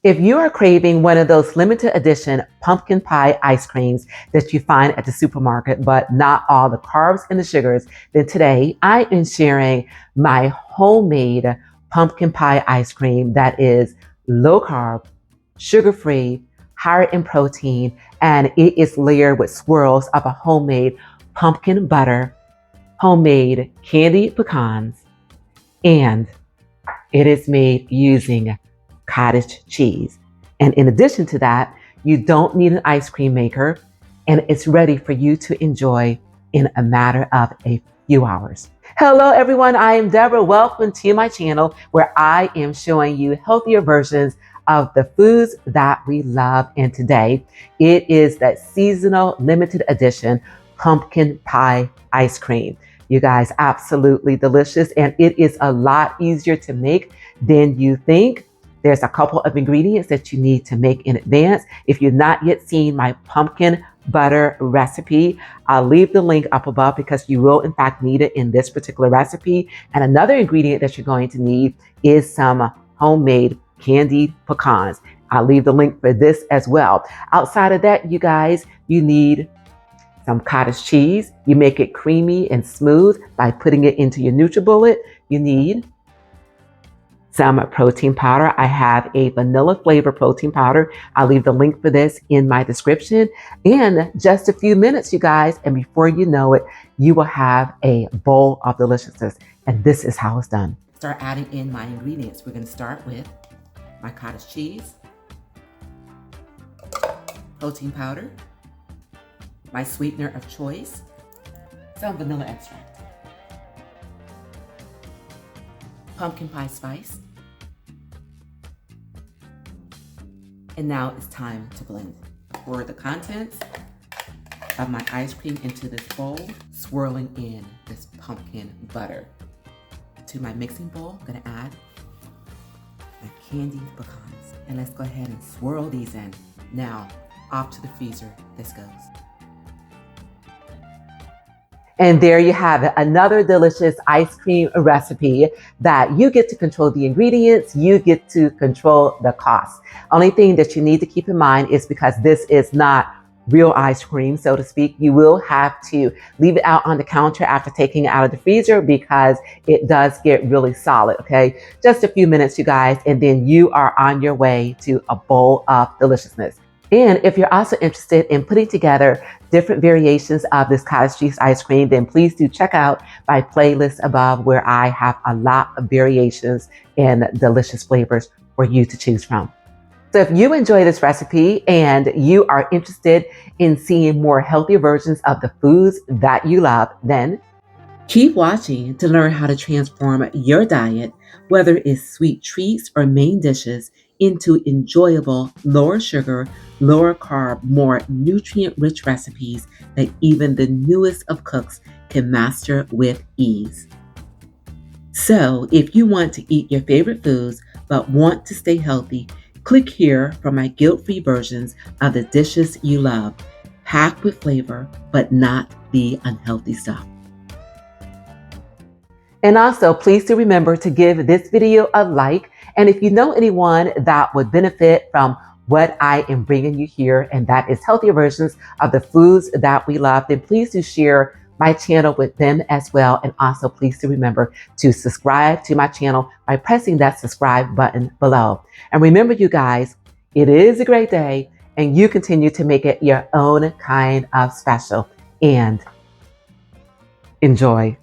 If you are craving one of those limited edition pumpkin pie ice creams that you find at the supermarket, but not all the carbs and the sugars, then today I am sharing my homemade pumpkin pie ice cream that is low carb, sugar free, higher in protein, and it is layered with swirls of a homemade pumpkin butter, homemade candied pecans, and it is made using cottage cheese. And in addition to that, you don't need an ice cream maker, and it's ready for you to enjoy in a matter of a few hours. Hello everyone, I am Deborah. Welcome to my channel where I am showing you healthier versions of the foods that we love. And today it is that seasonal limited edition pumpkin pie ice cream. You guys, absolutely delicious, and it is a lot easier to make than you think. There's a couple of ingredients that you need to make in advance. If you've not yet seen my pumpkin butter recipe, I'll leave the link up above because you will in fact need it in this particular recipe. And another ingredient that you're going to need is some homemade candied pecans. I'll leave the link for this as well. Outside of that, you guys, you need some cottage cheese. You make it creamy and smooth by putting it into your NutriBullet. You need some protein powder. I have a vanilla flavor protein powder. I'll leave the link for this in my description. In just a few minutes, you guys, and before you know it, you will have a bowl of deliciousness. And this is how it's done. Start adding in my ingredients. We're going to start with my cottage cheese, protein powder, my sweetener of choice, some vanilla extract, pumpkin pie spice, and now it's time to blend. Pour the contents of my ice cream into this bowl, swirling in this pumpkin butter. To my mixing bowl, I'm gonna add my candied pecans, and let's go ahead and swirl these in. Now, off to the freezer this goes. And there you have it, another delicious ice cream recipe that you get to control the ingredients, you get to control the cost. Only thing that you need to keep in mind is because this is not real ice cream, so to speak, you will have to leave it out on the counter after taking it out of the freezer because it does get really solid, okay? Just a few minutes, you guys, and then you are on your way to a bowl of deliciousness. And if you're also interested in putting together different variations of this cottage cheese ice cream, then please do check out my playlist above where I have a lot of variations and delicious flavors for you to choose from. So if you enjoy this recipe and you are interested in seeing more healthy versions of the foods that you love, then keep watching to learn how to transform your diet, whether it's sweet treats or main dishes, into enjoyable, lower sugar, lower carb, more nutrient-rich recipes that even the newest of cooks can master with ease. So if you want to eat your favorite foods but want to stay healthy, click here for my guilt-free versions of the dishes you love, packed with flavor but not the unhealthy stuff. And also, please do remember to give this video a like. And if you know anyone that would benefit from what I am bringing you here, and that is healthier versions of the foods that we love, then please do share my channel with them as well. And also, please do remember to subscribe to my channel by pressing that subscribe button below. And remember, you guys, it is a great day, and you continue to make it your own kind of special. And enjoy.